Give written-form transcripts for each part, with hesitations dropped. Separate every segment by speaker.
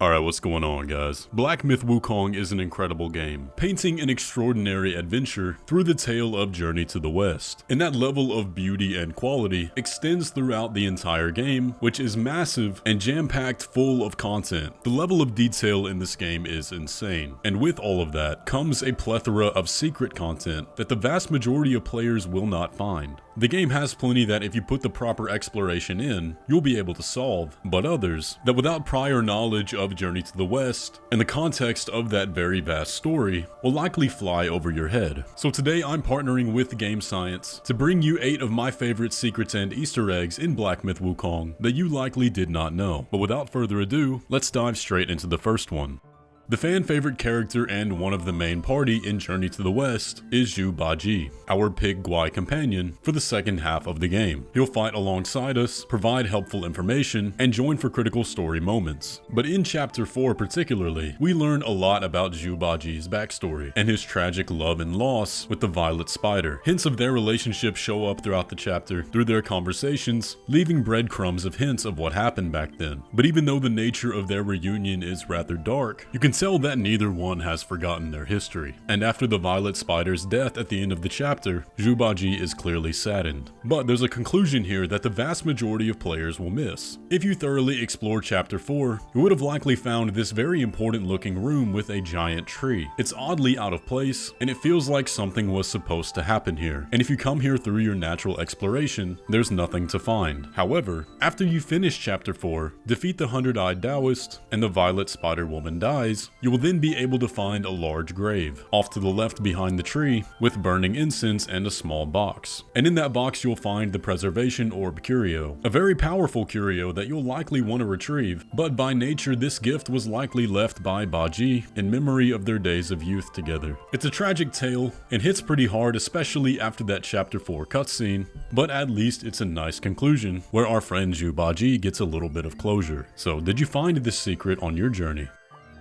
Speaker 1: Alright, what's going on, guys? Myth Wukong is an incredible game, painting an extraordinary adventure through the tale of Journey to the West. And that level of beauty and quality extends throughout the entire game, which is massive and jam-packed full of content. The level of detail in this game is insane. And with all of that comes a plethora of secret content that the vast majority of players will not find. The game has plenty that if you put the proper exploration in, you'll be able to solve, but others that without prior knowledge of Journey to the West and the context of that very vast story will likely fly over your head. So today I'm partnering with Game Science to bring you 8 of my favorite secrets and Easter eggs in Myth Wukong that you likely did not know. But without further ado, let's dive straight into the first one. The fan favorite character and one of the main party in Journey to the West is Bajie, our pig Gwai companion for the second half of the game. He'll fight alongside us, provide helpful information, and join for critical story moments. But in Chapter 4 particularly, we learn a lot about Bajie's backstory and his tragic love and loss with the Violet Spider. Hints of their relationship show up throughout the chapter through their conversations, leaving breadcrumbs of hints of what happened back then. But even though the nature of their reunion is rather dark, you can tell that neither one has forgotten their history. And after the Violet Spider's death at the end of the chapter, Bajie is clearly saddened. But there's a conclusion here that the vast majority of players will miss. If you thoroughly explore Chapter 4, you would have likely found this very important looking room with a giant tree. It's oddly out of place, and it feels like something was supposed to happen here. And if you come here through your natural exploration, there's nothing to find. However, after you finish Chapter 4, defeat the 100-eyed Taoist, and the Violet Spider Woman dies, you will then be able to find a large grave, off to the left behind the tree, with burning incense and a small box. And in that box you'll find the Preservation Orb Curio, a very powerful curio that you'll likely want to retrieve, but by nature this gift was likely left by Bajie in memory of their days of youth together. It's a tragic tale, and hits pretty hard especially after that Chapter 4 cutscene, but at least it's a nice conclusion, where our friend Bajie gets a little bit of closure. So did you find this secret on your journey?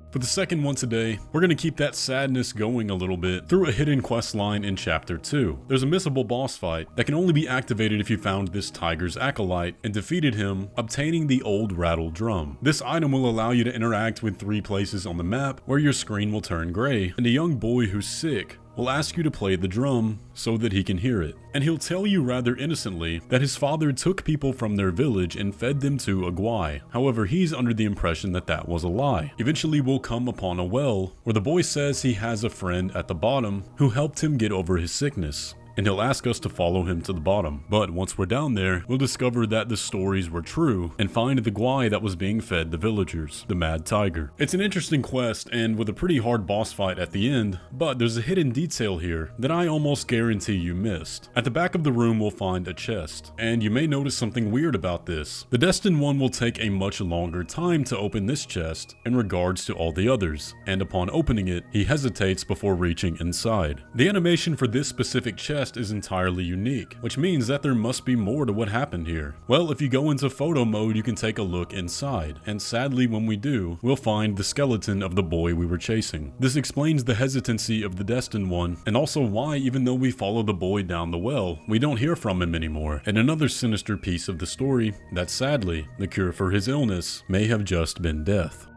Speaker 1: For the second one today, we're going to keep that sadness going a little bit through a hidden quest line in Chapter 2. There's a missable boss fight that can only be activated if you found this tiger's acolyte and defeated him, obtaining the old rattle drum. This item will allow you to interact with 3 places on the map where your screen will turn gray, and a young boy who's sick will ask you to play the drum so that he can hear it. And he'll tell you rather innocently that his father took people from their village and fed them to a Gwai. However, he's under the impression that that was a lie. Eventually we'll come upon a well where the boy says he has a friend at the bottom who helped him get over his sickness, and he'll ask us to follow him to the bottom. But once we're down there, we'll discover that the stories were true and find the Gwai that was being fed the villagers, the Mad Tiger. It's an interesting quest and with a pretty hard boss fight at the end, but there's a hidden detail here that I almost guarantee you missed. At the back of the room we'll find a chest, and you may notice something weird about this. The Destined One will take a much longer time to open this chest in regards to all the others, and upon opening it, he hesitates before reaching inside. The animation for this specific chest is entirely unique, which means that there must be more to what happened here. Well, if you go into photo mode, you can take a look inside, and sadly when we do, we'll find the skeleton of the boy we were chasing. This explains the hesitancy of the Destined One, and also why, even though we follow the boy down the well, we don't hear from him anymore, and another sinister piece of the story that sadly, the cure for his illness may have just been death.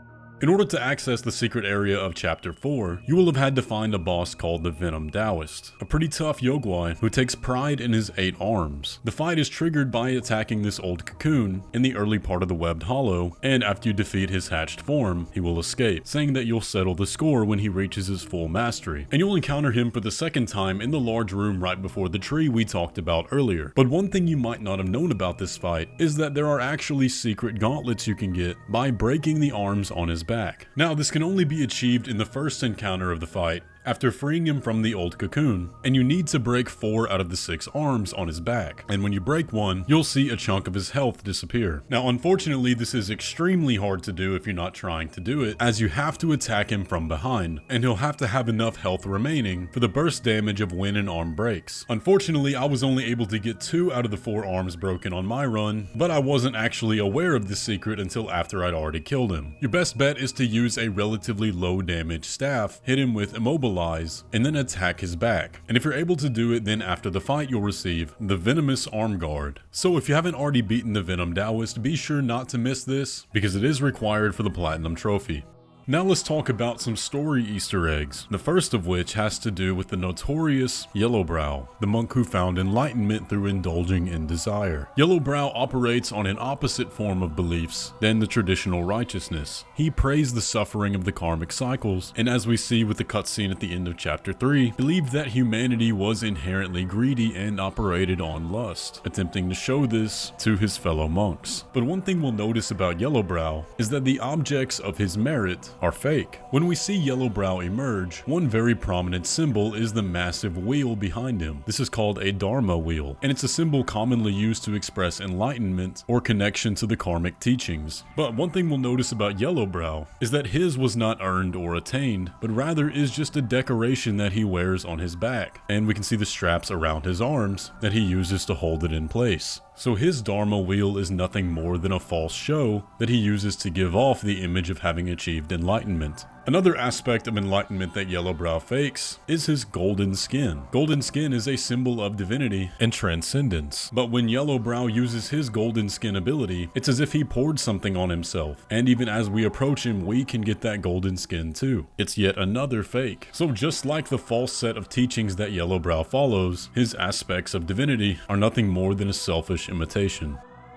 Speaker 1: In order to access the secret area of Chapter 4, you will have had to find a boss called the Venom Taoist, a pretty tough Yogwai who takes pride in his 8 arms. The fight is triggered by attacking this old cocoon in the early part of the webbed hollow, and after you defeat his hatched form, he will escape, saying that you'll settle the score when he reaches his full mastery. And you'll encounter him for the second time in the large room right before the tree we talked about earlier. But one thing you might not have known about this fight is that there are actually secret gauntlets you can get by breaking the arms on his back. Now, this can only be achieved in the first encounter of the fight, after freeing him from the old cocoon, and you need to break 4 out of the 6 arms on his back, and when you break one, you'll see a chunk of his health disappear. Now unfortunately this is extremely hard to do if you're not trying to do it, as you have to attack him from behind, and he'll have to have enough health remaining for the burst damage of when an arm breaks. Unfortunately I was only able to get 2 out of the 4 arms broken on my run, but I wasn't actually aware of this secret until after I'd already killed him. Your best bet is to use a relatively low damage staff, hit him with immobilize immobilize, and then attack his back. And if you're able to do it, then after the fight you'll receive the Venomous Armguard. So if you haven't already beaten the Venom Taoist, be sure not to miss this, because it is required for the Platinum Trophy. Now let's talk about some story Easter eggs, the first of which has to do with the notorious Yellowbrow, the monk who found enlightenment through indulging in desire. Yellowbrow operates on an opposite form of beliefs than the traditional righteousness. He praised the suffering of the karmic cycles, and as we see with the cutscene at the end of chapter 3, believed that humanity was inherently greedy and operated on lust, attempting to show this to his fellow monks. But one thing we'll notice about Yellowbrow is that the objects of his merit are fake. When we see Yellowbrow emerge, one very prominent symbol is the massive wheel behind him. This is called a Dharma wheel, and it's a symbol commonly used to express enlightenment or connection to the karmic teachings. But one thing we'll notice about Yellowbrow is that his was not earned or attained, but rather is just a decoration that he wears on his back, and we can see the straps around his arms that he uses to hold it in place. So his Dharma wheel is nothing more than a false show that he uses to give off the image of having achieved enlightenment. Another aspect of enlightenment that Yellowbrow fakes is his golden skin. Golden skin is a symbol of divinity and transcendence. But when Yellowbrow uses his golden skin ability, it's as if he poured something on himself. And even as we approach him, we can get that golden skin too. It's yet another fake. So just like the false set of teachings that Yellowbrow follows, his aspects of divinity are nothing more than a selfish imitation.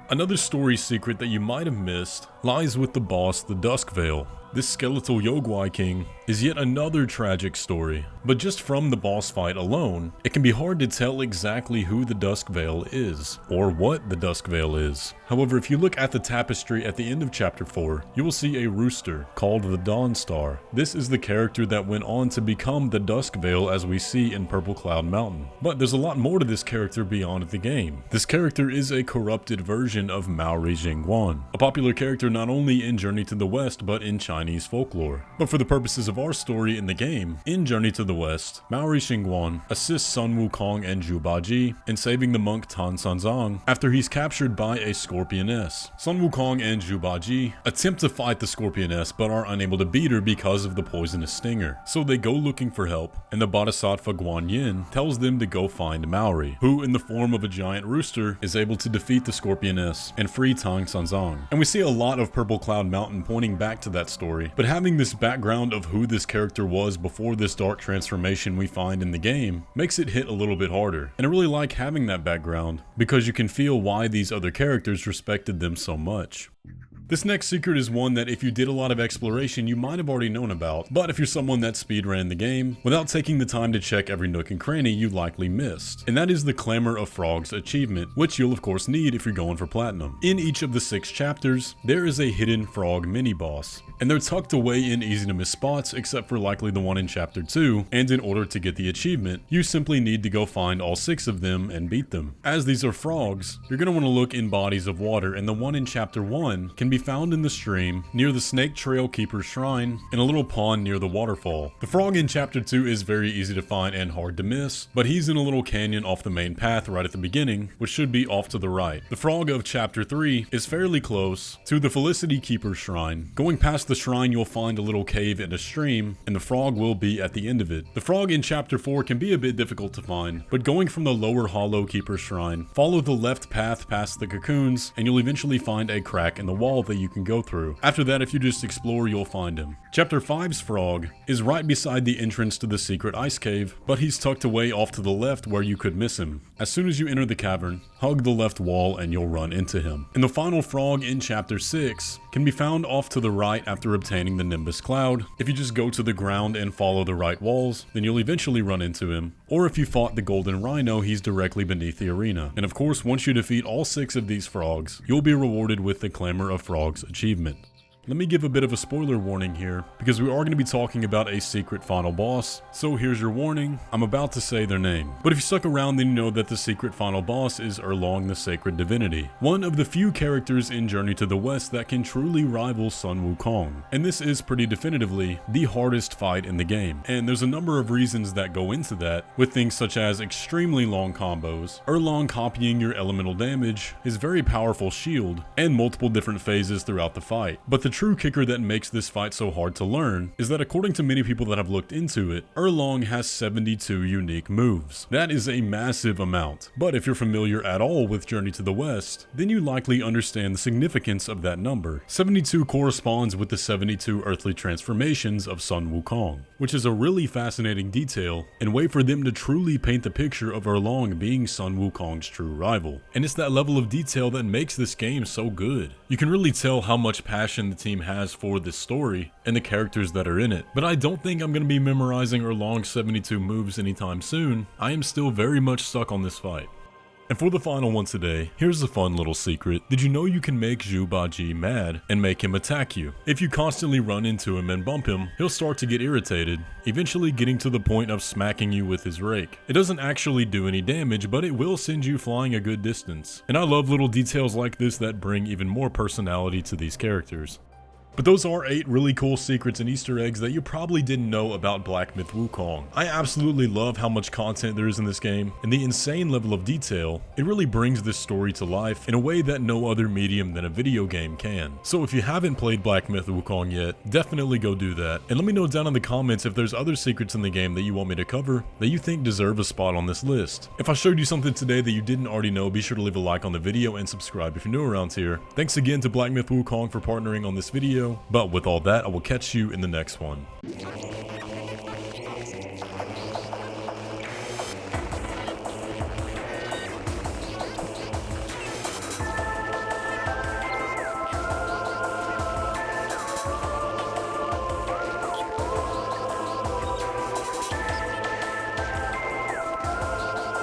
Speaker 1: Another story secret that you might have missed lies with the boss, the Duskveil. This skeletal Yogwai king is yet another tragic story, but just from the boss fight alone, it can be hard to tell exactly who the Duskveil is, or what the Duskveil is. However, if you look at the tapestry at the end of chapter 4, you will see a rooster called the Dawnstar. This is the character that went on to become the Duskveil as we see in Purple Cloud Mountain. But there's a lot more to this character beyond the game. This character is a corrupted version of Maori Jingguan, a popular character not only in Journey to the West, but in Chinese folklore. But for the purposes of our story in the game, in Journey to the West, Maori Jingguan assists Sun Wukong and Zhu Bajie in saving the monk Tan Sanzang after he's captured by a Scorpioness. Sun Wukong and Zhu Bajie attempt to fight the Scorpioness but are unable to beat her because of the poisonous stinger. So they go looking for help, and the Bodhisattva Guan Yin tells them to go find Maori, who in the form of a giant rooster is able to defeat the Scorpioness and free Tan Sanzang. And we see a lot of Purple Cloud Mountain pointing back to that story, but having this background of who this character was before this dark transformation we find in the game makes it hit a little bit harder. And I really like having that background because you can feel why these other characters respected them so much. This next secret is one that if you did a lot of exploration you might have already known about, but if you're someone that speedran the game without taking the time to check every nook and cranny, you likely missed. And that is the Clamor of Frogs achievement, which you'll of course need if you're going for platinum. In each of the 6 chapters, there is a hidden frog mini-boss, and they're tucked away in easy to miss spots except for likely the one in chapter 2, and in order to get the achievement, you simply need to go find all 6 of them and beat them. As these are frogs, you're going to want to look in bodies of water, and the one in chapter 1 can be found in the stream near the Snake Trail Keeper's Shrine in a little pond near the waterfall. The frog in chapter 2 is very easy to find and hard to miss, but he's in a little canyon off the main path right at the beginning, which should be off to the right. The frog of chapter 3 is fairly close to the Felicity Keeper's Shrine. Going past the shrine you'll find a little cave and a stream, and the frog will be at the end of it. The frog in chapter 4 can be a bit difficult to find, but going from the lower hollow Keeper's Shrine, follow the left path past the cocoons, and you'll eventually find a crack in the wall that you can go through. After that, if you just explore, you'll find him. Chapter 5's frog is right beside the entrance to the secret ice cave, but he's tucked away off to the left where you could miss him. As soon as you enter the cavern, hug the left wall and you'll run into him. And the final frog in chapter 6 can be found off to the right after obtaining the Nimbus Cloud. If you just go to the ground and follow the right walls, then you'll eventually run into him. Or if you fought the Golden Rhino, he's directly beneath the arena. And of course, once you defeat all 6 of these frogs, you'll be rewarded with the Clamor of Frogs achievement. Let me give a bit of a spoiler warning here, because we are going to be talking about a secret final boss, so here's your warning, I'm about to say their name. But if you stuck around, then you know that the secret final boss is Erlang the Sacred Divinity, one of the few characters in Journey to the West that can truly rival Sun Wukong. And this is pretty definitively the hardest fight in the game, and there's a number of reasons that go into that, with things such as extremely long combos, Erlang copying your elemental damage, his very powerful shield, and multiple different phases throughout the fight. But the true kicker that makes this fight so hard to learn is that according to many people that have looked into it, Erlang has 72 unique moves. That is a massive amount, but if you're familiar at all with Journey to the West, then you likely understand the significance of that number. 72 corresponds with the 72 earthly transformations of Sun Wukong, which is a really fascinating detail and way for them to truly paint the picture of Erlang being Sun Wukong's true rival. And it's that level of detail that makes this game so good. You can really tell how much passion the team has for this story and the characters that are in it. But I don't think I'm going to be memorizing Erlang's 72 moves anytime soon. I am still very much stuck on this fight. And for the final one today, here's a fun little secret. Did you know you can make Zhu Bajie mad and make him attack you? If you constantly run into him and bump him, he'll start to get irritated, eventually getting to the point of smacking you with his rake. It doesn't actually do any damage, but it will send you flying a good distance. And I love little details like this that bring even more personality to these characters. But those are 8 really cool secrets and Easter eggs that you probably didn't know about Black Myth Wukong. I absolutely love how much content there is in this game, and the insane level of detail. It really brings this story to life in a way that no other medium than a video game can. So if you haven't played Black Myth Wukong yet, definitely go do that. And let me know down in the comments if there's other secrets in the game that you want me to cover that you think deserve a spot on this list. If I showed you something today that you didn't already know, be sure to leave a like on the video and subscribe if you're new around here. Thanks again to Black Myth Wukong for partnering on this video. But with all that, I will catch you in the next one.